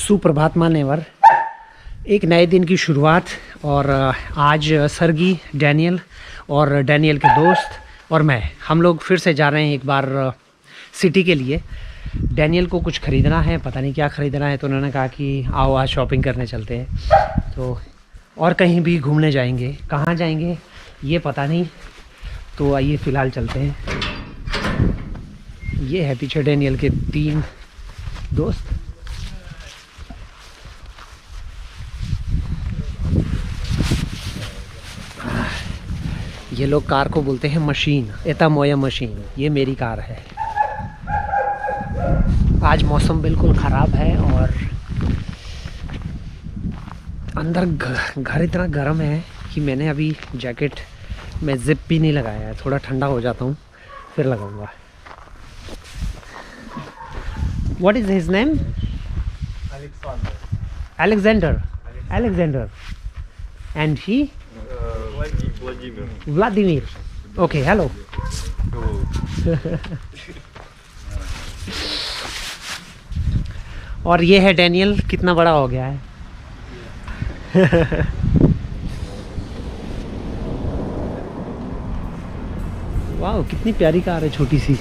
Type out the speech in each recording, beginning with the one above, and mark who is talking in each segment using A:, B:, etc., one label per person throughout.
A: सुप्रभात मान्यवर, एक नए दिन की शुरुआत। और आज सरगी, डैनियल और डैनियल के दोस्त और मैं, हम लोग फिर से जा रहे हैं एक बार सिटी के लिए। डैनियल को कुछ ख़रीदना है, पता नहीं क्या ख़रीदना है, तो उन्होंने कहा कि आओ आज शॉपिंग करने चलते हैं। तो और कहीं भी घूमने जाएंगे, कहाँ जाएंगे ये पता नहीं, तो आइए फ़िलहाल चलते हैं। ये है पीछे डैनियल के 3 दोस्त। ये लोग कार को बोलते हैं मशीन, एता मोया मशीन। ये मेरी कार है। आज मौसम बिल्कुल ख़राब है और अंदर घर इतना गर्म है कि मैंने अभी जैकेट में जिप भी नहीं लगाया है। थोड़ा ठंडा हो जाता हूँ फिर लगाऊंगा। What is his name? Alexander. And he? Vladimir. Okay, hello. और ये है डैनियल, कितना बड़ा हो गया है। वाह, कितनी प्यारी कार है, छोटी सी।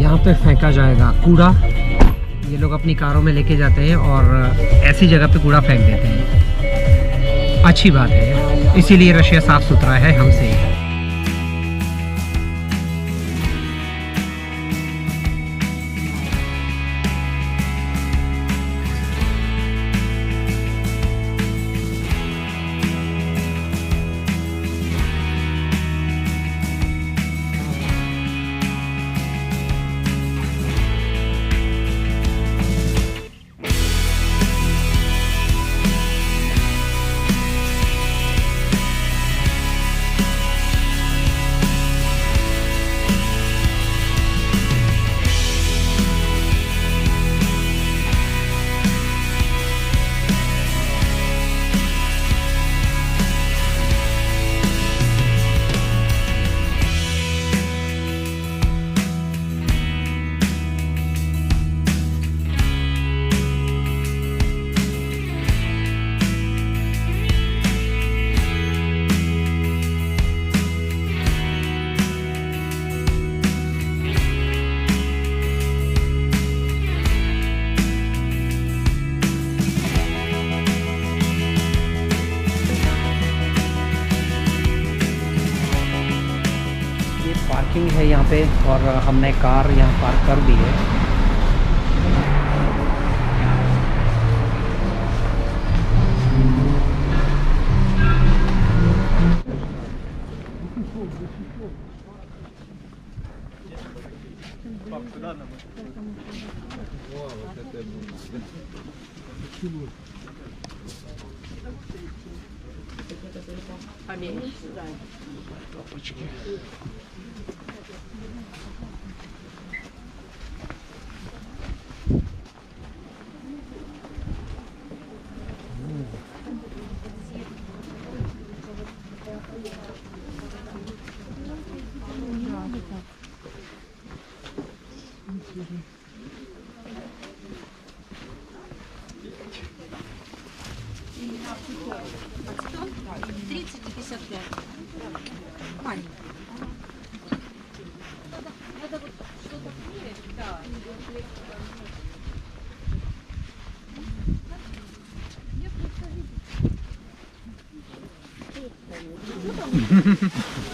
A: यहाँ पे फेंका जाएगा कूड़ा। ये लोग अपनी कारों में लेके जाते हैं और ऐसी जगह पे कूड़ा फेंक देते हैं। अच्छी बात है, इसीलिए रशिया साफ सुथरा है हमसे। पार्किंग है यहाँ पे और हमने कार यहाँ पार्क कर दी है।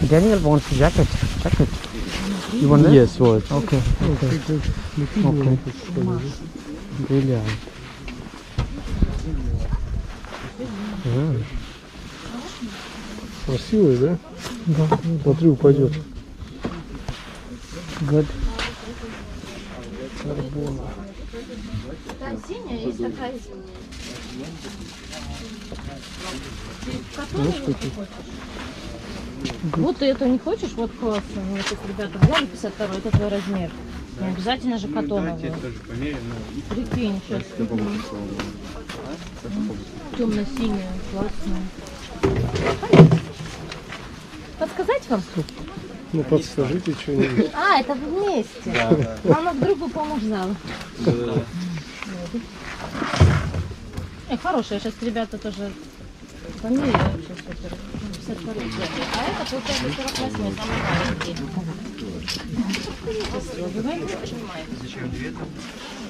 A: Daniel wants a jacket. You want that?
B: Yes, вот.
A: Okay.
B: Гуляй. Красивый, да?
A: Да.
B: Смотри, упадет.
A: Good.
C: Да, синяя, есть такая синяя. Вот ты эту не хочешь? Вот классно. Ну, вот ребята взяли 52, это твой размер. Не обязательно же катоновую. Прикинь, сейчас. Темно-синяя, классная. Подсказать вам?
B: Ну, подскажите что-нибудь.
C: А, это вместе. Мама вдруг бы помогла. Хорошая, сейчас ребята тоже померяют. 52 взяли. А это получается 48, самый маленький.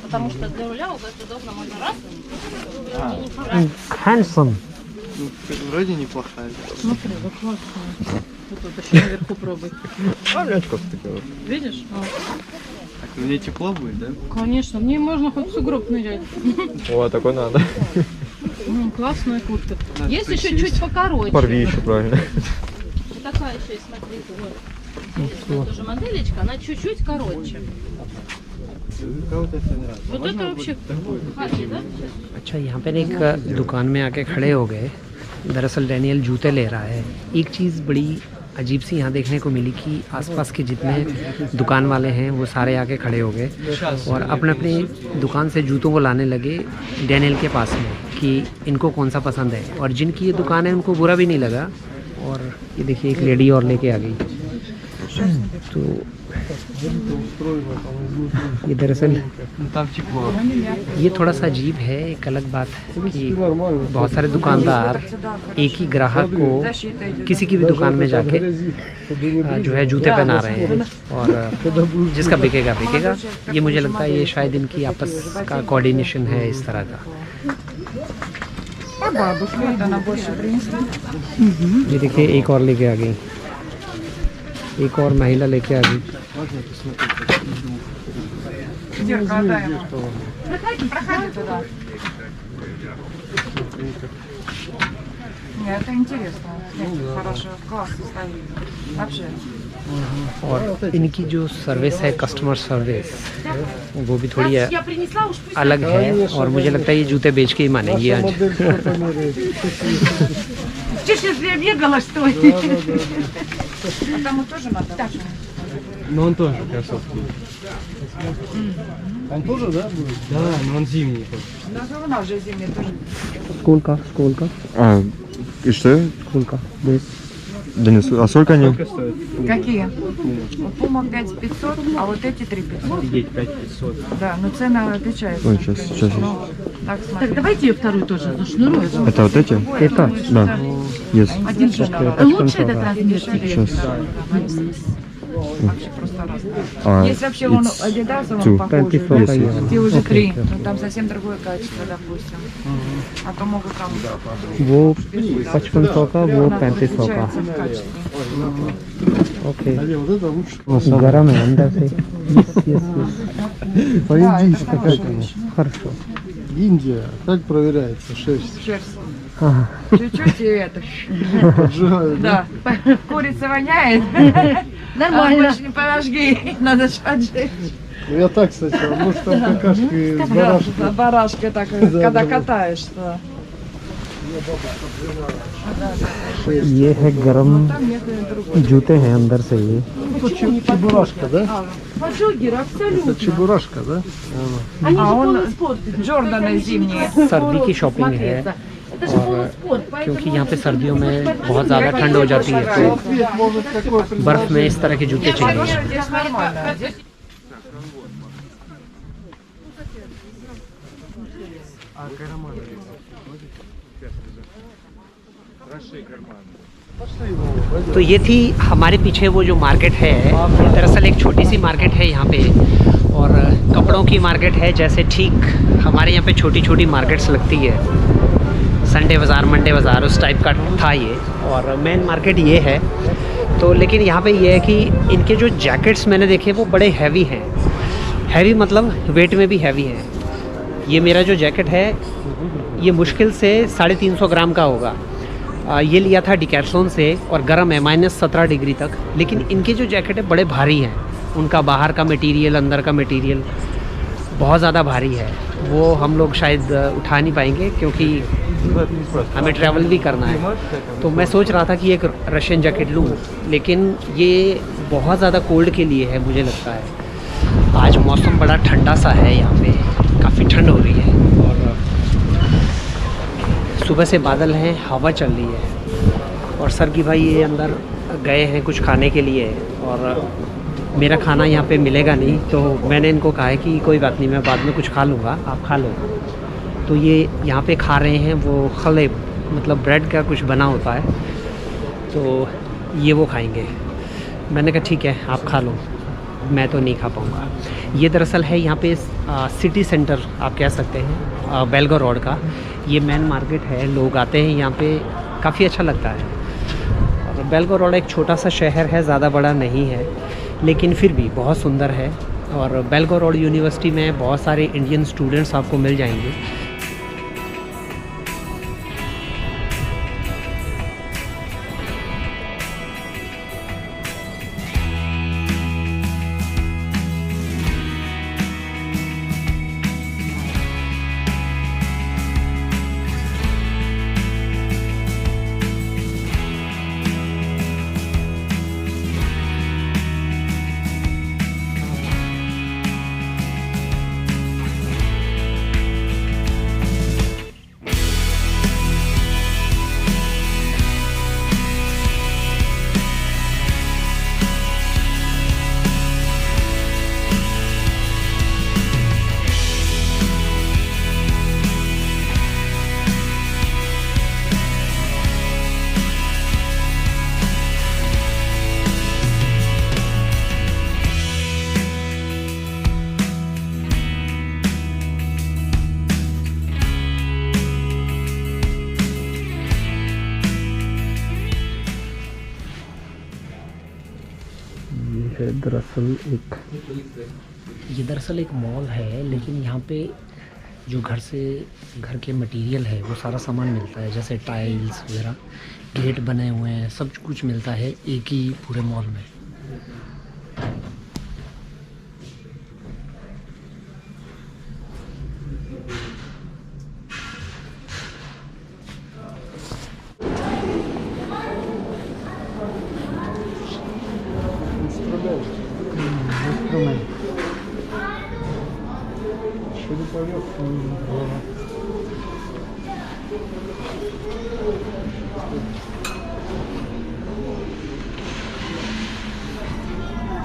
C: Потому что для руля удобно, можно раз.
A: Handsome.
B: Ну, вроде неплохая.
C: Смотри, вот классная. Вот еще наверху пробуй.
B: А, блядь, как такая.
C: Видишь?
B: Так, мне тепло будет, да?
C: Конечно, мне можно хоть в сугроб нырять.
B: О, такой надо.
C: Классная куртка. Есть еще чуть покороче.
B: Порви еще, правильно.
C: Вот такая еще есть, смотрите, вот. Вот тоже моделечка, она чуть-чуть короче. Вот это вообще хаки, да?
A: अच्छा, यहाँ पर एक दुकान में आके खड़े हो गए। दरअसल डैनियल जूते ले रहा है। एक चीज़ बड़ी अजीब सी यहाँ देखने को मिली कि आसपास के जितने दुकान वाले हैं वो सारे आके खड़े हो गए और अपने अपने दुकान से जूतों को लाने लगे डैनियल के पास में कि इनको कौन सा पसंद है। और जिनकी ये दुकान है उनको बुरा भी नहीं लगा। और ये देखिए एक लेडी और लेके आ गई। तो ये दरअसल ये थोड़ा सा अजीब है। एक अलग बात है कि बहुत सारे दुकानदार एक ही ग्राहक को किसी की भी दुकान में जाके जो है जूते पहना रहे हैं और जिसका बिकेगा बिकेगा। ये मुझे लगता है ये शायद इनकी आपस का कोऑर्डिनेशन है इस तरह का। ये देखिए एक और लेके आ गई, एक और महिला लेके आ गई।
D: Это интересно. Хорошо, классно стоит. Вообще.
A: और इनकी जो सर्विस है कस्टमर सर्विस वो भी थोड़ी अलग है और मुझे लगता है ये जूते बेच के ही मानेंगी आज।
D: Я бегала, что ли? А там тоже надо?
B: Но он тоже кроссовки. Он тоже, да, будет? Да, но он зимний.
D: Да, у нас же зимний тоже.
A: स्कूल का
E: А, и что?
A: स्कूल का base
E: Да не, а сколько они?
D: Какие? Вот Пума 5500, а вот эти 3500.
B: 5500.
D: Да, но цены отличаются.
E: Ой, сейчас.
D: Ну, так смотри.
C: Так, давайте ее вторую тоже зашнуруем.
E: Это вот эти?
A: Это
E: Да. Yes.
D: Один же надо.
C: Лучше этот размер тебе.
E: Сейчас.
D: Вообще просто разные.
E: А,
D: Есть вообще он
E: it's
D: Adidas,
E: two.
D: он похожий.
A: Yes,
D: Да?
A: yes.
D: Те уже три. Но там совсем другое качество, допустим. А то могут там...
A: वो 5500 का वो 3500 का।
D: Отличается в качестве.
A: ओके
B: Вот это лучше.
A: गरम है अंदर से। यस
B: По-индийски какая-то.
A: хорошо।
B: Индия. Как проверяется? 6.
D: Шерсть.
A: हाँ
D: Чуть-чуть и это.
B: Поджигают, да?
D: Да. Курица воняет.
C: Нормально.
D: Больше не подожги. Надо же поджечь.
B: Ну, я так, кстати, а может там какашки с
D: Да,
B: барашкой.
D: барашка так, когда катаешь. Да.
A: ये है गरम
D: Там нет другой.
A: जूते हैं अंदर से ये।
B: Чебурашка, да?
C: Поджогеры, абсолютно.
B: Это чебурашка, да?
C: Они
D: А
C: же
D: он
C: полуспорт.
D: Джорданы зимние.
A: सर्दी की शॉपिंग है
C: Это же полуспорт.
A: क्योंकि यहाँ पे सर्दियों में बहुत ज़्यादा ठंड हो जाती है तो
B: Ответ может какой
A: बर्फ़ में इस तरह के जूते चाहिए।
D: Здесь нормально. Здесь
A: तो ये थी हमारे पीछे वो जो मार्केट है, दरअसल एक छोटी सी मार्केट है यहाँ पे और कपड़ों की मार्केट है, जैसे ठीक हमारे यहाँ पे छोटी छोटी मार्केट्स लगती है, संडे बाज़ार, मंडे बाज़ार, उस टाइप का था ये। और मेन मार्केट ये है। तो लेकिन यहाँ पे ये है कि इनके जो जैकेट्स मैंने देखे वो बड़े हैवी हैं। हैवी मतलब वेट में भी हैवी है। ये मेरा जो जैकेट है ये मुश्किल से 350 ग्राम का होगा। ये लिया था डिकैथलॉन से और गर्म है -17 डिग्री तक। लेकिन इनके जो जैकेट है बड़े भारी हैं। उनका बाहर का मटेरियल, अंदर का मटेरियल बहुत ज़्यादा भारी है। वो हम लोग शायद उठा नहीं पाएंगे क्योंकि हमें ट्रैवल भी करना है। तो मैं सोच रहा था कि एक रशियन जैकेट लूँ, लेकिन ये बहुत ज़्यादा कोल्ड के लिए है मुझे लगता है। आज मौसम बड़ा ठंडा सा है, यहाँ पे काफ़ी ठंड हो रही है और सुबह से बादल हैं, हवा चल रही है। और सरगी भाई ये अंदर गए हैं कुछ खाने के लिए और मेरा खाना यहाँ पे मिलेगा नहीं, तो मैंने इनको कहा है कि कोई बात नहीं, मैं बाद में कुछ खा लूँगा, आप खा लो। तो ये यहाँ पे खा रहे हैं वो खलेब, मतलब ब्रेड का कुछ बना होता है, तो ये वो खाएंगे। मैंने कहा ठीक है आप खा लो, मैं तो नहीं खा पाऊँगा। ये दरअसल है यहाँ पे सिटी सेंटर आप कह सकते हैं, बेलगोरोड का ये मेन मार्केट है। लोग आते हैं यहाँ पे, काफ़ी अच्छा लगता है। और बेलगोरोड एक छोटा सा शहर है, ज़्यादा बड़ा नहीं है, लेकिन फिर भी बहुत सुंदर है। और बेलगोरोड यूनिवर्सिटी में बहुत सारे इंडियन स्टूडेंट्स आपको मिल जाएंगे। ये दरअसल एक मॉल है, लेकिन यहाँ पे जो घर के मटेरियल है वो सारा सामान मिलता है, जैसे टाइल्स वगैरह, गेट बने हुए हैं, सब कुछ मिलता है एक ही पूरे मॉल में।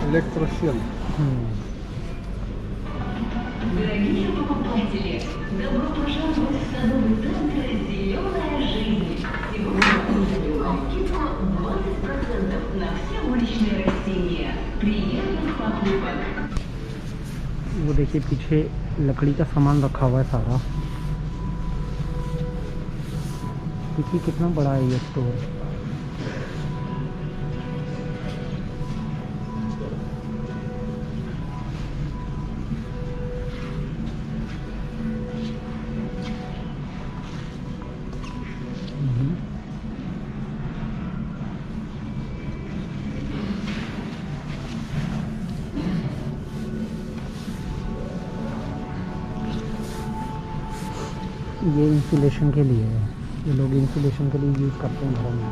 B: Электросел.
F: Дорогие покупатели, добро пожаловать в торговый центр «Зеленая жизнь». Сегодня установим скидку 20% на все уличные растения. Приятных покупок!
A: वो देखिए पीछे लकड़ी का सामान रखा हुआ है सारा। देखिए कितना बड़ा है ये स्टोर। ये इंसुलेशन के लिए है, ये लोग इंसुलेशन के लिए यूज़ करते हैं घरों में।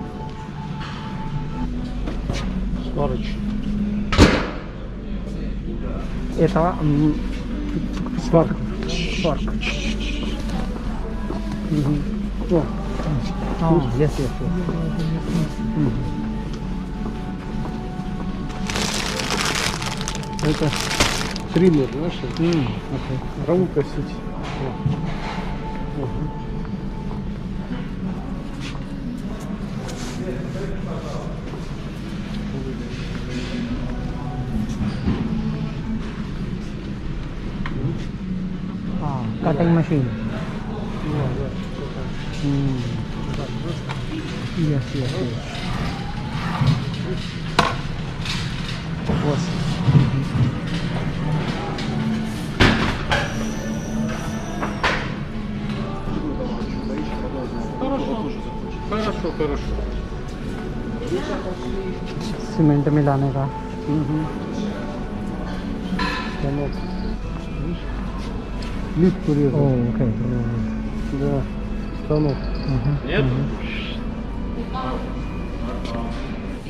B: Storage.
A: Это
B: Spark.
A: Spark.
B: О,
A: Yes.
B: это триллер, знаешь? Рву косить.
A: Cutting machine. Yes yes yes.
B: Хорошо, хорошо.
A: Cement मिलाने का।
B: Станок. Видишь? Лист порезал.
A: ओके।
B: Да. Станок.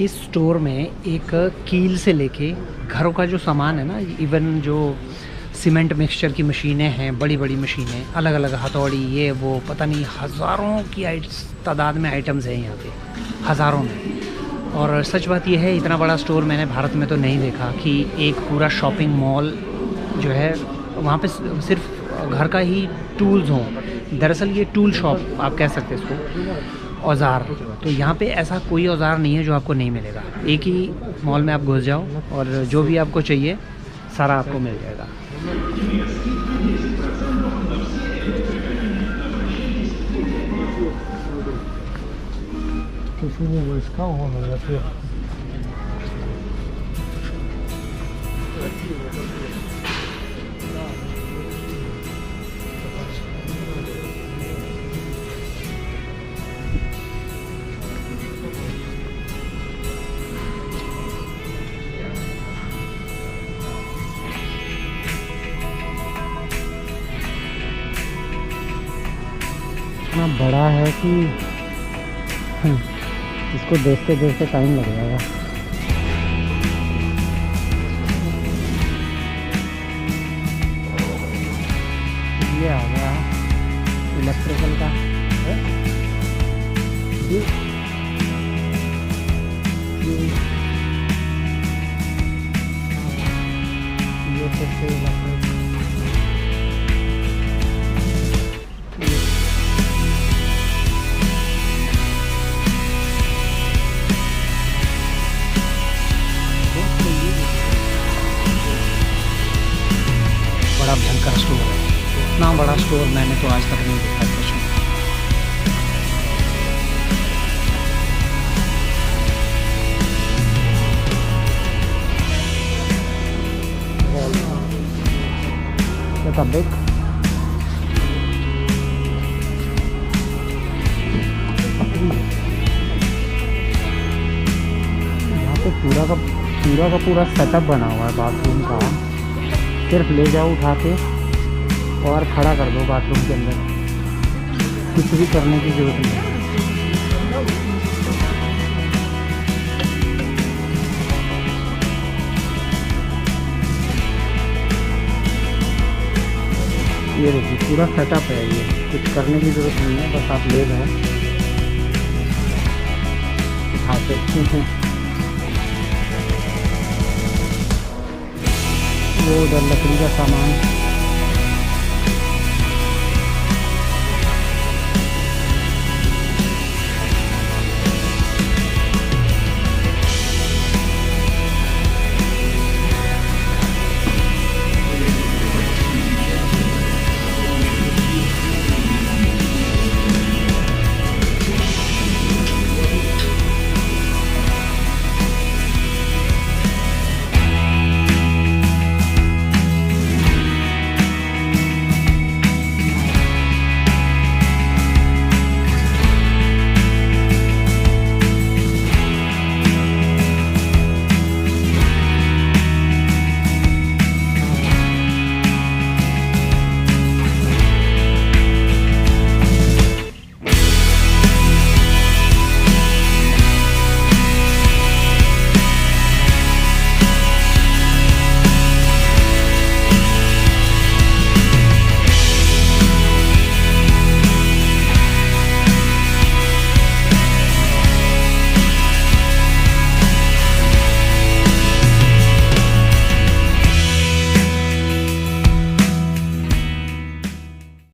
A: इस स्टोर में एक कील से लेके घरों का जो सामान है ना, इवन जो सीमेंट मिक्सचर की मशीनें हैं, बड़ी बड़ी मशीनें, अलग अलग हथौड़ी, ये वो पता नहीं हज़ारों की तादाद में आइटम्स हैं यहाँ पे, हज़ारों में। और सच बात यह है, इतना बड़ा स्टोर मैंने भारत में तो नहीं देखा कि एक पूरा शॉपिंग मॉल जो है वहाँ पे सिर्फ घर का ही टूल्स हों। दरअसल ये टूल शॉप आप कह सकते हैं इसको, औज़ार। तो यहाँ पे ऐसा कोई औज़ार नहीं है जो आपको नहीं मिलेगा। एक ही मॉल में आप घुस जाओ और जो भी आपको चाहिए सारा आपको मिल जाएगा।
B: Почему вы искал, вон он ответ.
A: इतना बड़ा है कि इसको देखते देखते टाइम लग जाएगा। ये आ गया इलेक्ट्रिकल का है? ये सबसे इलेक्ट्रिक। बड़ा भयंकर स्टोर है, इतना बड़ा स्टोर मैंने तो आज तक नहीं देखा कुछ में। It's a big यहाँ पे पूरा सेटअप बना हुआ है बाथरूम का। सिर्फ ले जाओ उठा के और खड़ा कर दो बाथरूम के अंदर, कुछ भी करने की ज़रूरत नहीं। ये देखिए पूरा सेटअप है, ये कुछ करने की ज़रूरत नहीं है, बस आप ले जाओ उठा के। वो उधर लकड़ी का सामान